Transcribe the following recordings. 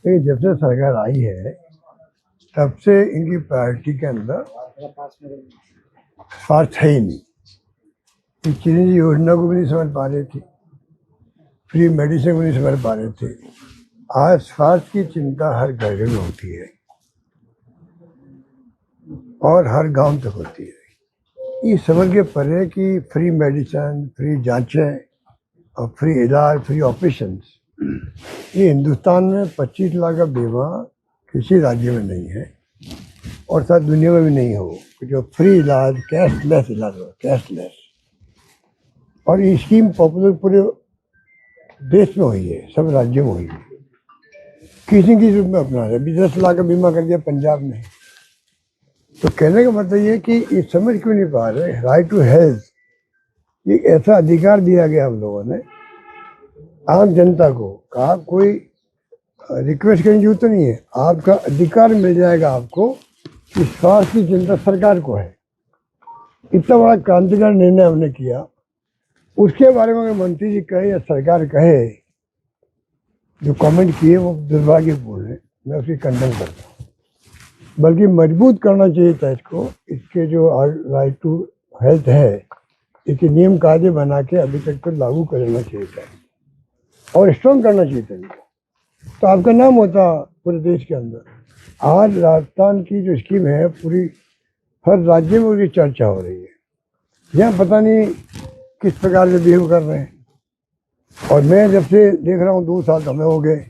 लेकिन जब से सरकार आई है तब से इनकी प्रायोरिटी के अंदर स्वास्थ्य है ही नहीं। ये चिरंजीवी योजना को भी नहीं समझ पा रहे थे, फ्री मेडिसिन को नहीं समझ पा रहे थे। आज स्वास्थ्य की चिंता हर घर में होती है और हर गांव तक होती है। ये समझ के परे कि फ्री मेडिसिन, फ्री जांचें और फ्री इलाज, फ्री ऑपरेशन, ये हिंदुस्तान में 25 लाख का बीमा किसी राज्य में नहीं है और शायद दुनिया में भी नहीं हो कि जो फ्री इलाज, कैशलेस इलाज हो, कैशलेस। और ये स्कीम पॉपुलर पूरे देश में हुई है, सब राज्यों में हुई है। किसी की रूप में अपना है। 10 लाख का बीमा कर दिया पंजाब में। तो कहने का मतलब ये कि ये समझ क्यों नहीं पा रहे, राइट टू हेल्थ ये ऐसा अधिकार दिया गया हम लोगों ने आम जनता को। कहा कोई रिक्वेस्ट करने की जरूरत नहीं है, आपका अधिकार मिल जाएगा आपको कि स्वास्थ्य की चिंता सरकार को है। इतना बड़ा क्रांतिकारी निर्णय हमने किया, उसके बारे में अगर मंत्री जी कहे या सरकार कहे, जो कमेंट किए वो दुर्भाग्यपूर्ण है, मैं उसकी कंडम करता हूँ। बल्कि मजबूत करना चाहिए था इसको। इसके जो राइट टू हेल्थ है, इसके नियम कायदे बना के अभी तक तो लागू करना चाहिए था और स्ट्रॉन्ग करना चाहिए था इनको, तो आपका नाम होता पूरे देश के अंदर। आज राजस्थान की जो स्कीम है पूरी हर राज्य में उसकी चर्चा हो रही है। यहाँ पता नहीं किस प्रकार से बिहेव कर रहे हैं। और मैं जब से देख रहा हूँ 2 साल हमें हो गए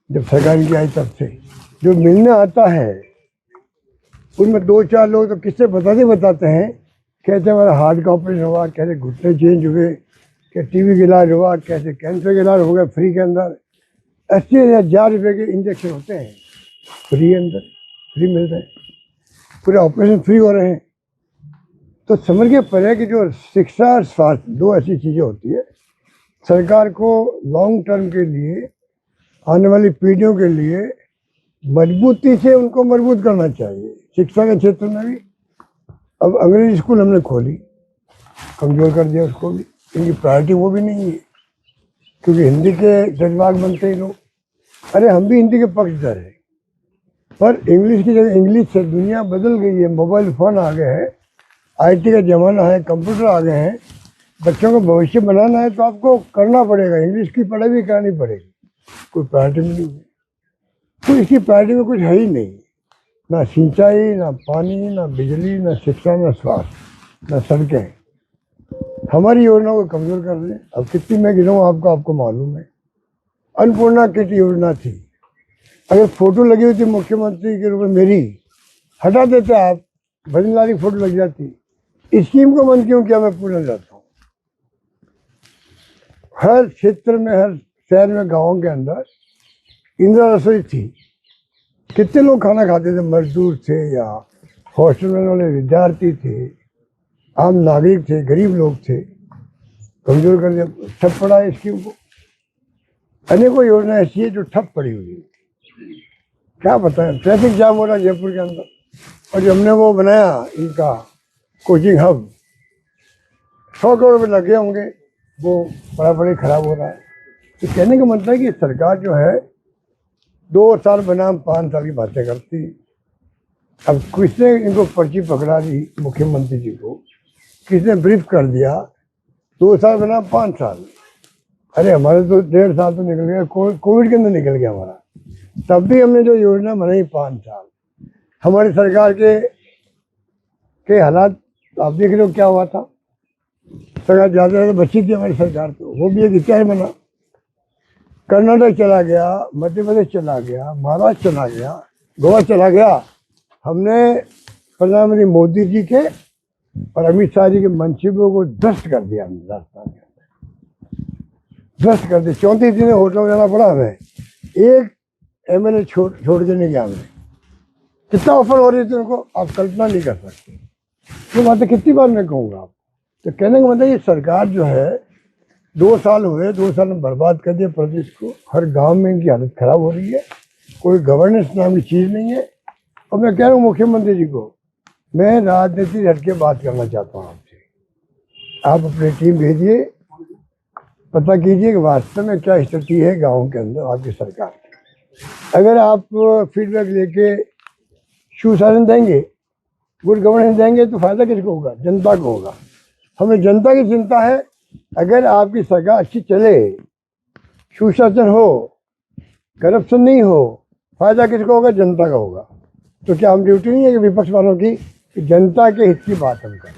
जब सरकार की आई, तब से जो मिलने आता है उनमें 2-4 लोग तो किससे बताते हैं, कैसे हमारा हार्ट का ऑपरेशन हुआ, कैसे घुटने चेंज हुए, कैसे टीबी का इलाज हुआ, कैसे कैंसर का इलाज हो गया फ्री के अंदर। 80,000 रुपये के इंजेक्शन होते हैं फ्री अंदर, फ्री मिल रहे हैं, पूरे ऑपरेशन फ्री हो रहे हैं। तो समझ के परे कि जो शिक्षा और स्वास्थ्य 2 ऐसी चीज़ें होती है, सरकार को लॉन्ग टर्म के लिए, आने वाली पीढ़ियों के लिए मजबूती से उनको मजबूत करना चाहिए। शिक्षा के क्षेत्र में भी अब अंग्रेजी स्कूल हमने खोली, कमज़ोर कर दिया उसको भी। इनकी प्रायोरिटी वो भी नहीं है क्योंकि हिंदी के जज्बात बनते ही लोग। अरे हम भी हिंदी के पक्षधर हैं, पर इंग्लिश की जगह इंग्लिश से दुनिया बदल गई है। मोबाइल फ़ोन आ गए हैं, IT का ज़माना है, कंप्यूटर आ गए हैं। बच्चों को भविष्य बनाना है तो आपको करना पड़ेगा, इंग्लिश की पढ़ाई भी करनी पड़ेगी। कोई प्रायोरिटी में नहीं है, तो इसकी प्रायोरिटी में कुछ है ही नहीं। ना सिंचाई, ना पानी, ना बिजली, ना शिक्षा, ना स्वास्थ्य, ना सड़कें। हमारी योजनाओं को कमज़ोर कर रहे हैं। अब कितनी मैं गिनाऊँ आपको मालूम है। अन्नपूर्णा किट योजना थी, अगर फोटो लगी हुई थी मुख्यमंत्री के रूप में मेरी, हटा देते आप, भजनलाल की फोटो लग जाती। स्कीम को बंद क्यों किया, मैं पूछना चाहता हूँ। हर क्षेत्र में, हर शहर में, गाँव के अंदर इंदिरा रसोई थी। कितने लोग खाना खाते थे, मजदूर थे या हॉस्टल में वाले विद्यार्थी थे, आम नागरिक थे, गरीब लोग थे। कमजोर कर दिया, ठप पड़ा है स्कीम को। अनेकों योजना ऐसी है जो ठप पड़ी हुई है। क्या बताएं, ट्रैफिक जाम हो रहा है जयपुर के अंदर, और जो हमने वो बनाया इनका कोचिंग हब, 100 करोड़ रुपये लगे होंगे, वो बड़ा खराब हो रहा है। तो कहने का मतलब है कि सरकार जो है 2 साल बनाम 5 साल की बातें करती। अब किसने इनको पर्ची पकड़ा दी, मुख्यमंत्री जी को किसने ब्रीफ कर दिया, 2 साल बनाम 5 साल। अरे हमारे तो 1.5 साल तो निकल गया, कोविड के अंदर निकल गया हमारा। तब भी हमने जो योजना बनाई 5 साल। हमारी सरकार के हालात आप देख रहे हो क्या हुआ था। सरकार ज़्यादा बची थी हमारी सरकार, तो वो भी एक इतिहास बना। कर्नाटक चला गया, मध्य प्रदेश चला गया, महाराष्ट्र चला गया, गोवा चला गया। हमने प्रधानमंत्री मोदी जी के और अमित शाह जी के मंसूबों को ध्वस्त कर दिया। हमने राजस्थान के अंदर ध्वस्त कर दिया। 34 दिन होटलों में जाना पड़ा हमें, एक MLA छोड़ के नहीं गया हमें। कितना ऑफर हो रही थी उनको, आप कल्पना नहीं कर सकते। ये बातें कितनी बार मैं कहूँगा आप। तो कहने का मतलब ये सरकार जो है 2 साल हुए, 2 साल में बर्बाद कर दिया प्रदेश को। हर गांव में इनकी हालत खराब हो रही है, कोई गवर्नेंस नाम की चीज़ नहीं है। और मैं कह रहा हूँ मुख्यमंत्री जी को, मैं राजनीति हट के बात करना चाहता हूँ आपसे। आप अपनी टीम भेजिए, पता कीजिए कि वास्तव में क्या स्थिति है गाँव के अंदर आपकी सरकार की। अगर आप फीडबैक लेके सुशासन देंगे, गुड गवर्नेंस देंगे तो फायदा किसको होगा? जनता को होगा। हमें जनता की चिंता है। अगर आपकी सरकार अच्छी चले, सुशासन हो, करप्शन नहीं हो, फायदा किसको होगा? जनता का होगा। तो क्या हम ड्यूटी नहीं है कि विपक्ष वालों की, कि जनता के हित की बात हम करें?